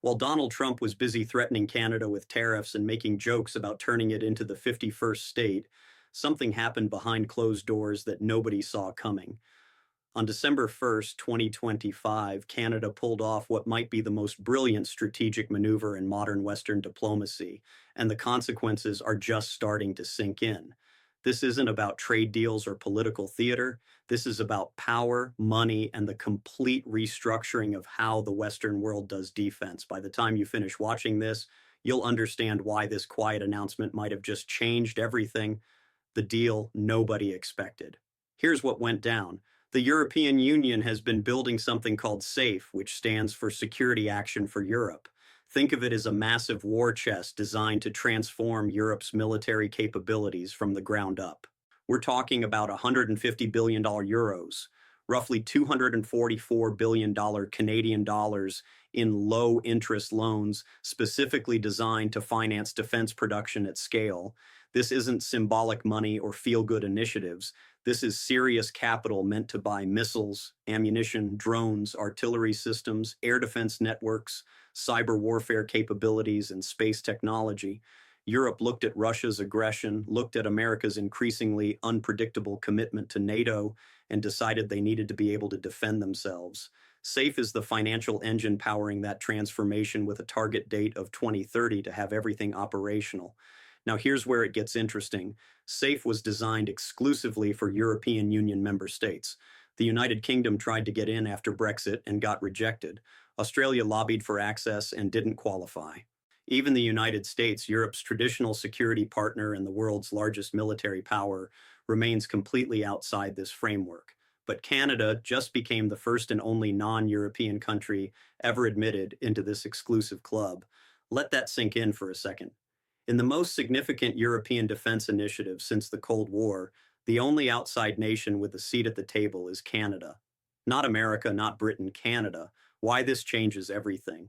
While Donald Trump was busy threatening Canada with tariffs and making jokes about turning it into the 51st state, something happened behind closed doors that nobody saw coming. On December 1st, 2025, Canada pulled off what might be the most brilliant strategic maneuver in modern Western diplomacy, and the consequences are just starting to sink in. This isn't about trade deals or political theater. This is about power, money, and the complete restructuring of how the Western world does defense. By the time you finish watching this, you'll understand why this quiet announcement might have just changed everything, the deal nobody expected. Here's what went down. The European Union has been building something called SAFE, which stands for Security Action for Europe. Think of it as a massive war chest designed to transform Europe's military capabilities from the ground up. We're talking about $150 billion euros, roughly $244 billion Canadian dollars in low interest loans specifically designed to finance defense production at scale. This isn't symbolic money or feel good initiatives. This is serious capital meant to buy missiles, ammunition, drones, artillery systems, air defense networks, cyber warfare capabilities, and space technology. Europe looked at Russia's aggression, looked at America's increasingly unpredictable commitment to NATO, and decided they needed to be able to defend themselves. SAFE is the financial engine powering that transformation with a target date of 2030 to have everything operational. Now, here's where it gets interesting. SAFE was designed exclusively for European Union member states. The United Kingdom tried to get in after Brexit and got rejected. Australia lobbied for access and didn't qualify. Even the United States, Europe's traditional security partner and the world's largest military power, remains completely outside this framework. But Canada just became the first and only non-European country ever admitted into this exclusive club. Let that sink in for a second. In the most significant European defense initiative since the Cold War, the only outside nation with a seat at the table is Canada. Not America, not Britain, Canada. Why this changes everything.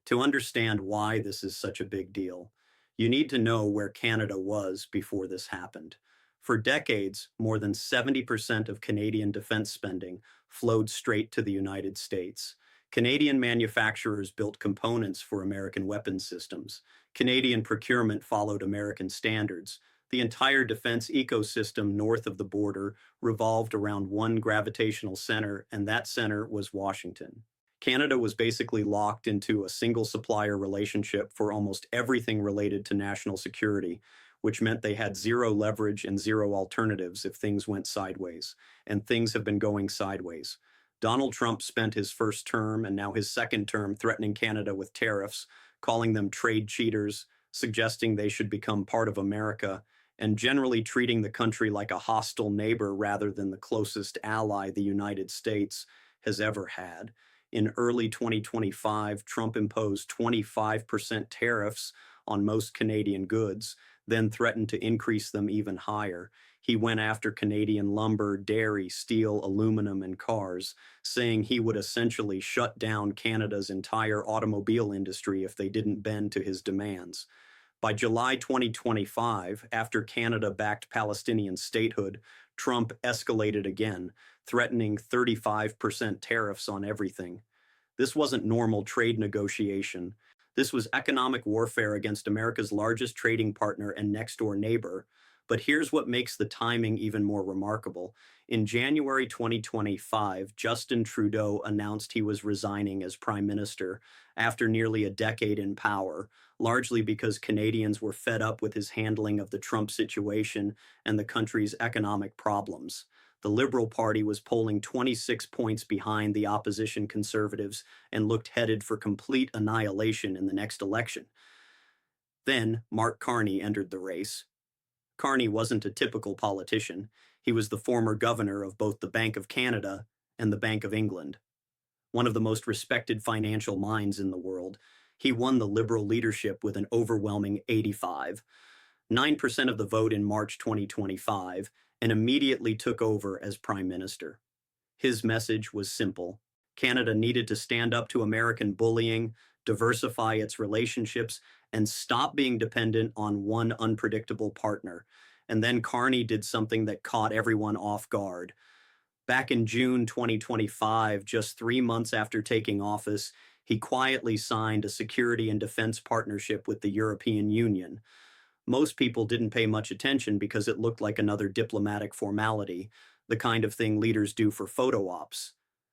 To understand why this is such a big deal, you need to know where Canada was before this happened. For decades, more than 70% of Canadian defense spending flowed straight to the United States. Canadian manufacturers built components for American weapons systems. Canadian procurement followed American standards. The entire defense ecosystem north of the border revolved around one gravitational center, and that center was Washington. Canada was basically locked into a single supplier relationship for almost everything related to national security, which meant they had zero leverage and zero alternatives if things went sideways. And things have been going sideways. Donald Trump spent his first term and now his second term threatening Canada with tariffs, calling them trade cheaters, suggesting they should become part of America, and generally treating the country like a hostile neighbor rather than the closest ally the United States has ever had. In early 2025, Trump imposed 25% tariffs on most Canadian goods, then threatened to increase them even higher. He went after Canadian lumber, dairy, steel, aluminum, and cars, saying he would essentially shut down Canada's entire automobile industry if they didn't bend to his demands. By July 2025, after Canada backed Palestinian statehood, Trump escalated again, threatening 35% tariffs on everything. This wasn't normal trade negotiation. This was economic warfare against America's largest trading partner and next-door neighbor. But here's what makes the timing even more remarkable. In January 2025, Justin Trudeau announced he was resigning as Prime Minister after nearly a decade in power, largely because Canadians were fed up with his handling of the Trump situation and the country's economic problems. The Liberal Party was polling 26 points behind the opposition Conservatives and looked headed for complete annihilation in the next election. Then Mark Carney entered the race. Carney wasn't a typical politician. He was the former governor of both the Bank of Canada and the Bank of England, one of the most respected financial minds in the world. He won the Liberal leadership with an overwhelming 9% of the vote in March 2025, and immediately took over as Prime Minister. His message was simple. Canada needed to stand up to American bullying, diversify its relationships, and stop being dependent on one unpredictable partner. And then Carney did something that caught everyone off guard. Back in June 2025, just 3 months after taking office, He quietly signed a security and defense partnership with the European Union. Most people didn't pay much attention because it looked like another diplomatic formality, the kind of thing leaders do for photo ops.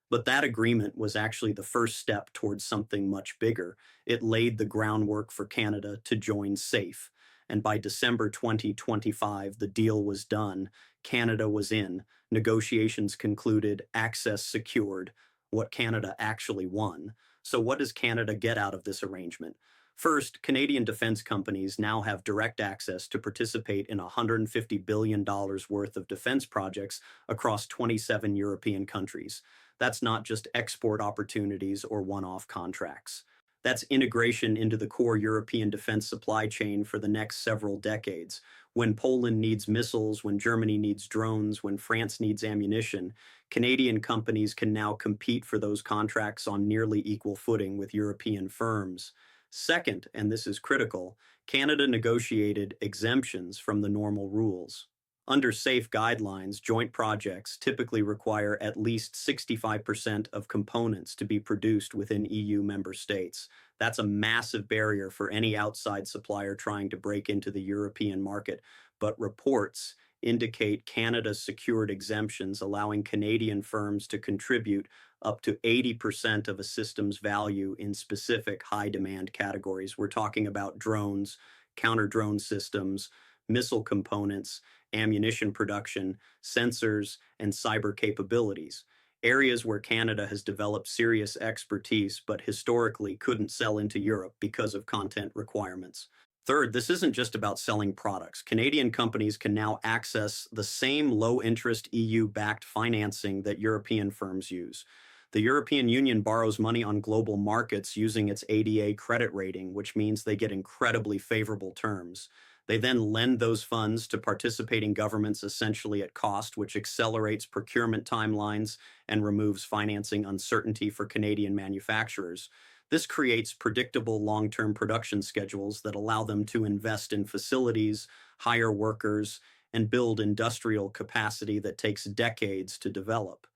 But that agreement was actually the first step towards something much bigger. It laid the groundwork for Canada to join SAFE. And by December 2025, the deal was done. Canada was in. Negotiations concluded, access secured. What Canada actually won. So, what does Canada get out of this arrangement? First, Canadian defense companies now have direct access to participate in $150 billion worth of defense projects across 27 European countries. That's not just export opportunities or one-off contracts. That's integration into the core European defense supply chain for the next several decades. When Poland needs missiles, when Germany needs drones, when France needs ammunition, Canadian companies can now compete for those contracts on nearly equal footing with European firms. Second, and this is critical, Canada negotiated exemptions from the normal rules. Under SAFE guidelines, joint projects typically require at least 65% of components to be produced within EU member states. That's a massive barrier for any outside supplier trying to break into the European market, but reports indicate Canada secured exemptions allowing Canadian firms to contribute up to 80% of a system's value in specific high demand categories. We're talking about drones, counter drone systems, missile components, ammunition production, sensors, and cyber capabilities. Areas where Canada has developed serious expertise but historically couldn't sell into Europe because of content requirements. Third, this isn't just about selling products. Canadian companies can now access the same low interest EU backed financing that European firms use. The European Union borrows money on global markets using its ADA credit rating, which means they get incredibly favorable terms. They then lend those funds to participating governments essentially at cost, which accelerates procurement timelines and removes financing uncertainty for Canadian manufacturers. This creates predictable long-term production schedules that allow them to invest in facilities, hire workers, and build industrial capacity that takes decades to develop.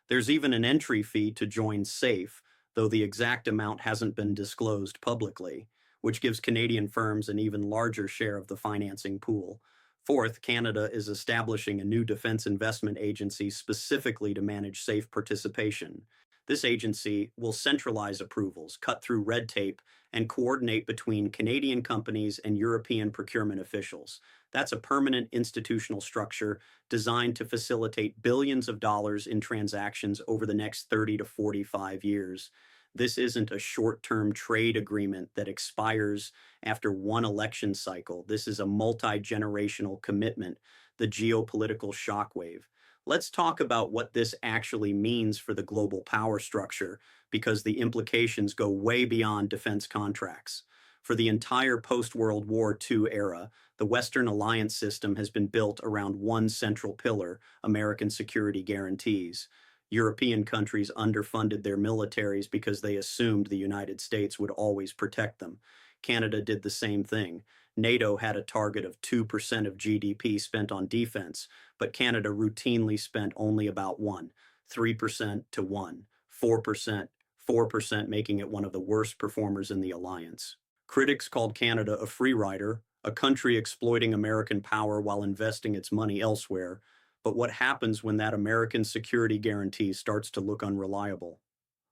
There's even an entry fee to join SAFE, though the exact amount hasn't been disclosed publicly, which gives Canadian firms an even larger share of the financing pool. Fourth, Canada is establishing a new defense investment agency specifically to manage SAFE participation. This agency will centralize approvals, cut through red tape, and coordinate between Canadian companies and European procurement officials. That's a permanent institutional structure designed to facilitate billions of dollars in transactions over the next 30 to 45 years. This isn't a short-term trade agreement that expires after one election cycle. This is a multi-generational commitment, the geopolitical shockwave. Let's talk about what this actually means for the global power structure, because the implications go way beyond defense contracts. For the entire post-World War II era, the Western alliance system has been built around one central pillar, American security guarantees. European countries underfunded their militaries because they assumed the United States would always protect them. Canada did the same thing. NATO had a target of 2% of GDP spent on defense, but Canada routinely spent only about 3% to 4%, 4%, making it one of the worst performers in the alliance. Critics called Canada a free rider, a country exploiting American power while investing its money elsewhere. But what happens when that American security guarantee starts to look unreliable?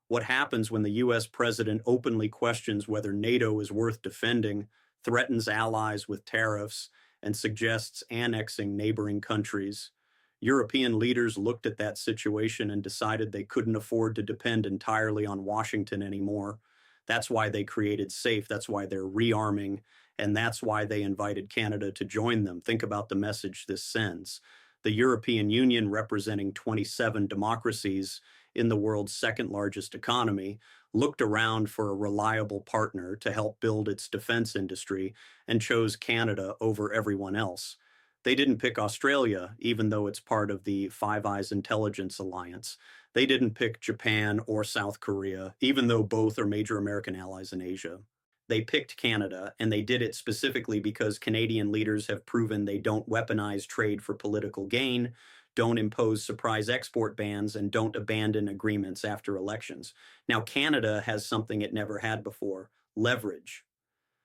What happens when the US president openly questions whether NATO is worth defending, threatens allies with tariffs, and suggests annexing neighboring countries? European leaders looked at that situation and decided they couldn't afford to depend entirely on Washington anymore. That's why they created SAFE, that's why they're rearming, and that's why they invited Canada to join them. Think about the message this sends. The European Union, representing 27 democracies in the world's second largest economy, looked around for a reliable partner to help build its defense industry and chose Canada over everyone else. They didn't pick Australia, even though it's part of the Five Eyes Intelligence Alliance. They didn't pick Japan or South Korea, even though both are major American allies in Asia. They picked Canada, and they did it specifically because Canadian leaders have proven they don't weaponize trade for political gain, don't impose surprise export bans, and don't abandon agreements after elections. Now, Canada has something it never had before: leverage.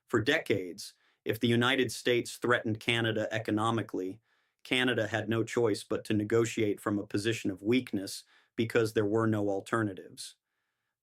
For decades, if the United States threatened Canada economically, Canada had no choice but to negotiate from a position of weakness because there were no alternatives.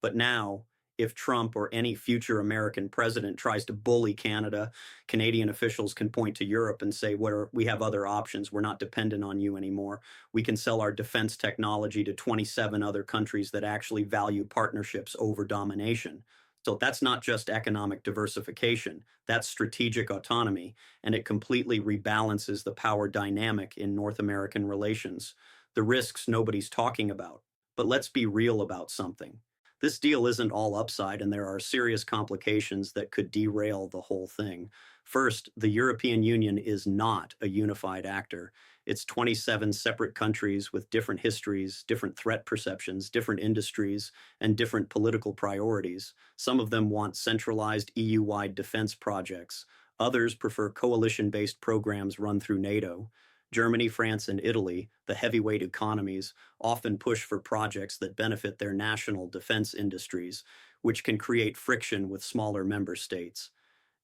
But now, if Trump or any future American president tries to bully Canada, Canadian officials can point to Europe and say, we have other options. We're not dependent on you anymore. We can sell our defense technology to 27 other countries that actually value partnerships over domination. So that's not just economic diversification, that's strategic autonomy, and it completely rebalances the power dynamic in North American relations. The risks nobody's talking about. But let's be real about something. This deal isn't all upside, and there are serious complications that could derail the whole thing. First, the European Union is not a unified actor. It's 27 separate countries with different histories, different threat perceptions, different industries, and different political priorities. Some of them want centralized EU-wide defense projects. Others prefer coalition-based programs run through NATO. Germany, France, and Italy, the heavyweight economies, often push for projects that benefit their national defense industries, which can create friction with smaller member states.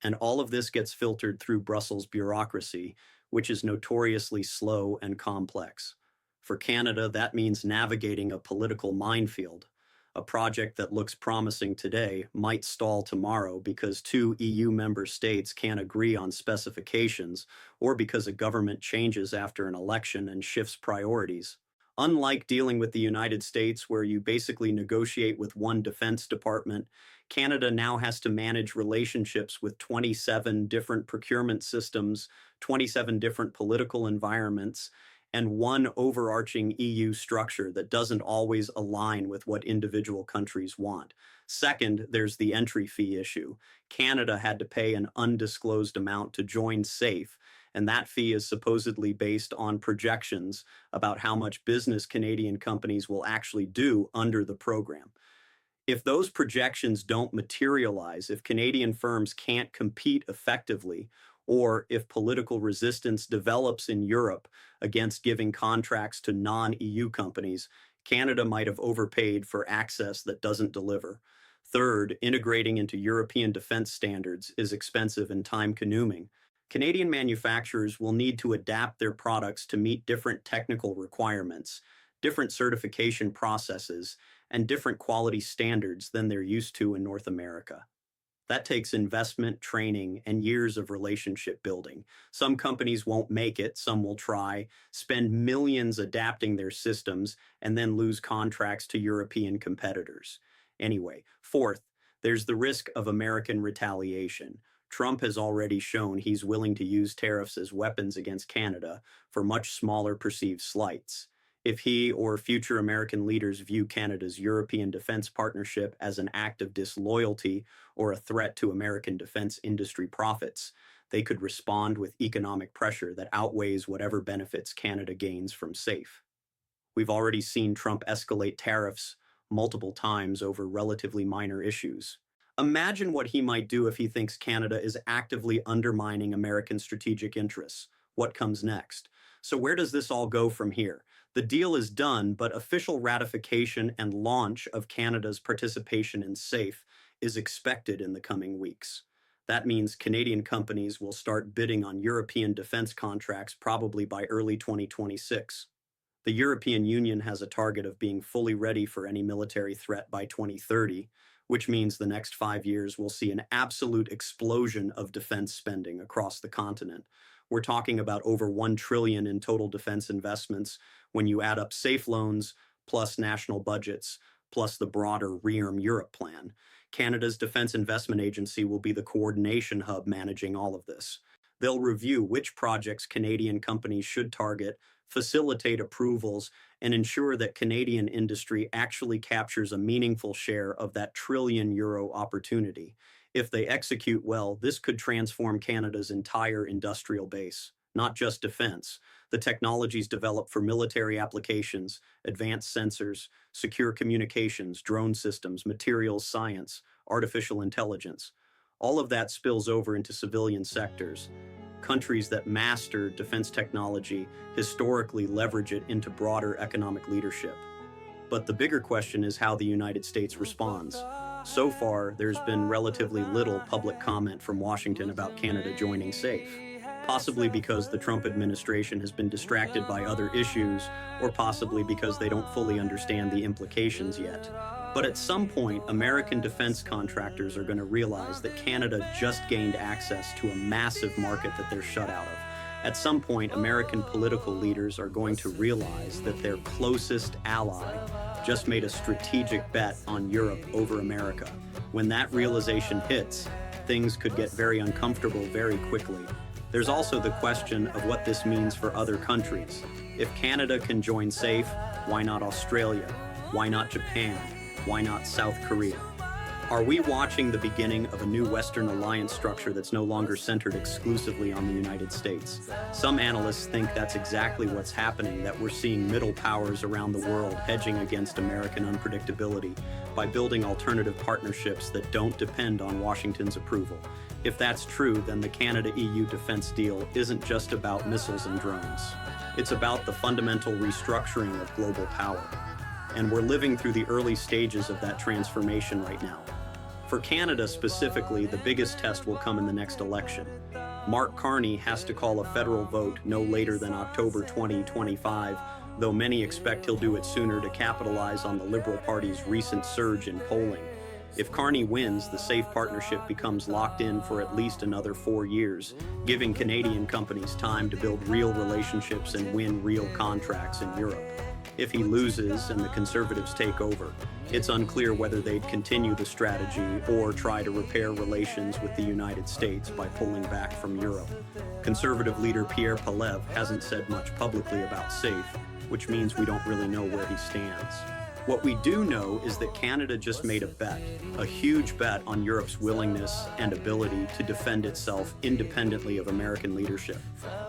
And all of this gets filtered through Brussels bureaucracy, which is notoriously slow and complex. For Canada, that means navigating a political minefield. A project that looks promising today might stall tomorrow because two EU member states can't agree on specifications, or because a government changes after an election and shifts priorities. Unlike dealing with the United States, where you basically negotiate with one defense department, Canada now has to manage relationships with 27 different procurement systems, 27 different political environments, and one overarching EU structure that doesn't always align with what individual countries want. Second, there's the entry fee issue. Canada had to pay an undisclosed amount to join SAFE, and that fee is supposedly based on projections about how much business Canadian companies will actually do under the program. If those projections don't materialize, if Canadian firms can't compete effectively, or if political resistance develops in Europe against giving contracts to non-EU companies, Canada might have overpaid for access that doesn't deliver. Third, integrating into European defense standards is expensive and time-consuming. Canadian manufacturers will need to adapt their products to meet different technical requirements, different certification processes, and different quality standards than they're used to in North America. That takes investment, training, and years of relationship building. Some companies won't make it, some will try, spend millions adapting their systems, and then lose contracts to European competitors. Anyway, fourth, there's the risk of American retaliation. Trump has already shown he's willing to use tariffs as weapons against Canada for much smaller perceived slights. If he or future American leaders view Canada's European defense partnership as an act of disloyalty or a threat to American defense industry profits, they could respond with economic pressure that outweighs whatever benefits Canada gains from SAFE. We've already seen Trump escalate tariffs multiple times over relatively minor issues. Imagine what he might do if he thinks Canada is actively undermining American strategic interests. What comes next? So where does this all go from here? The deal is done, but official ratification and launch of Canada's participation in SAFE is expected in the coming weeks. That means Canadian companies will start bidding on European defense contracts probably by early 2026. The European Union has a target of being fully ready for any military threat by 2030, which means the next 5 years will see an absolute explosion of defense spending across the continent. We're talking about over $1 trillion in total defense investments when you add up SAFE loans, plus national budgets, plus the broader REARM Europe plan. Canada's Defense Investment Agency will be the coordination hub managing all of this. They'll review which projects Canadian companies should target, facilitate approvals, and ensure that Canadian industry actually captures a meaningful share of that trillion-euro opportunity. If they execute well, this could transform Canada's entire industrial base, not just defense. The technologies developed for military applications, advanced sensors, secure communications, drone systems, materials science, artificial intelligence. All of that spills over into civilian sectors. Countries that master defense technology historically leverage it into broader economic leadership. But the bigger question is how the United States responds. So far, there's been relatively little public comment from Washington about Canada joining SAFE, possibly because the Trump administration has been distracted by other issues, or possibly because they don't fully understand the implications yet. But at some point, American defense contractors are going to realize that Canada just gained access to a massive market that they're shut out of. At some point, American political leaders are going to realize that their closest ally just made a strategic bet on Europe over America. When that realization hits, things could get very uncomfortable very quickly. There's also the question of what this means for other countries. If Canada can join SAFE, why not Australia? Why not Japan? Why not South Korea? Are we watching the beginning of a new Western alliance structure that's no longer centered exclusively on the United States? Some analysts think that's exactly what's happening, that we're seeing middle powers around the world hedging against American unpredictability by building alternative partnerships that don't depend on Washington's approval. If that's true, then the Canada-EU defense deal isn't just about missiles and drones. It's about the fundamental restructuring of global power. And we're living through the early stages of that transformation right now. For Canada specifically, the biggest test will come in the next election. Mark Carney has to call a federal vote no later than October 2025, though many expect he'll do it sooner to capitalize on the Liberal Party's recent surge in polling. If Carney wins, the SAFE partnership becomes locked in for at least another 4 years, giving Canadian companies time to build real relationships and win real contracts in Europe. If he loses and the Conservatives take over, it's unclear whether they'd continue the strategy or try to repair relations with the United States by pulling back from Europe. Conservative leader Pierre Poilievre hasn't said much publicly about SAFE, which means we don't really know where he stands. What we do know is that Canada just made a huge bet on Europe's willingness and ability to defend itself independently of American leadership.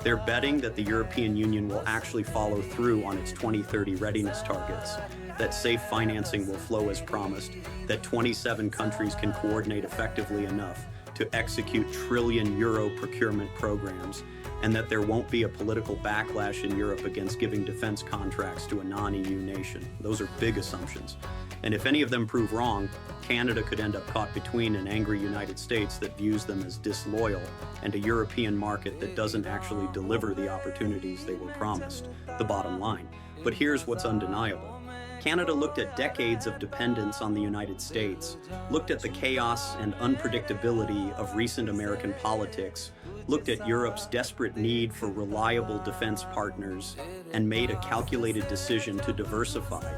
They're betting that the European Union will actually follow through on its 2030 readiness targets, that SAFE financing will flow as promised, that 27 countries can coordinate effectively enough to execute trillion-euro procurement programs, and that there won't be a political backlash in Europe against giving defense contracts to a non-EU nation. Those are big assumptions. And if any of them prove wrong, Canada could end up caught between an angry United States that views them as disloyal and a European market that doesn't actually deliver the opportunities they were promised, the bottom line. But here's what's undeniable. Canada looked at decades of dependence on the United States, looked at the chaos and unpredictability of recent American politics, looked at Europe's desperate need for reliable defense partners, and made a calculated decision to diversify.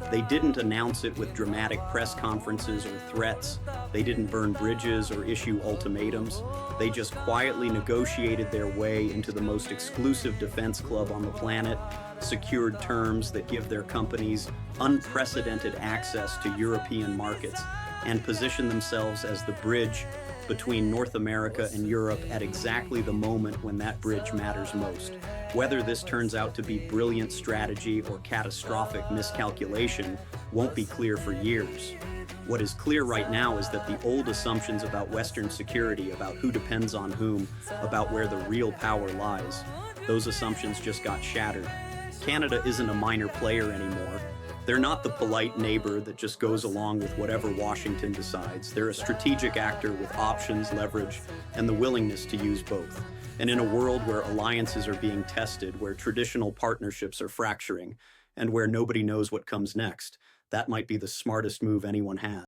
They didn't announce it with dramatic press conferences or threats. They didn't burn bridges or issue ultimatums. They just quietly negotiated their way into the most exclusive defense club on the planet, secured terms that give their companies unprecedented access to European markets, and positioned themselves as the bridge between North America and Europe at exactly the moment when that bridge matters most. Whether this turns out to be brilliant strategy or catastrophic miscalculation won't be clear for years. What is clear right now is that the old assumptions about Western security, about who depends on whom, about where the real power lies, those assumptions just got shattered. Canada isn't a minor player anymore. They're not the polite neighbor that just goes along with whatever Washington decides. They're a strategic actor with options, leverage, and the willingness to use both. And in a world where alliances are being tested, where traditional partnerships are fracturing, and where nobody knows what comes next, that might be the smartest move anyone has.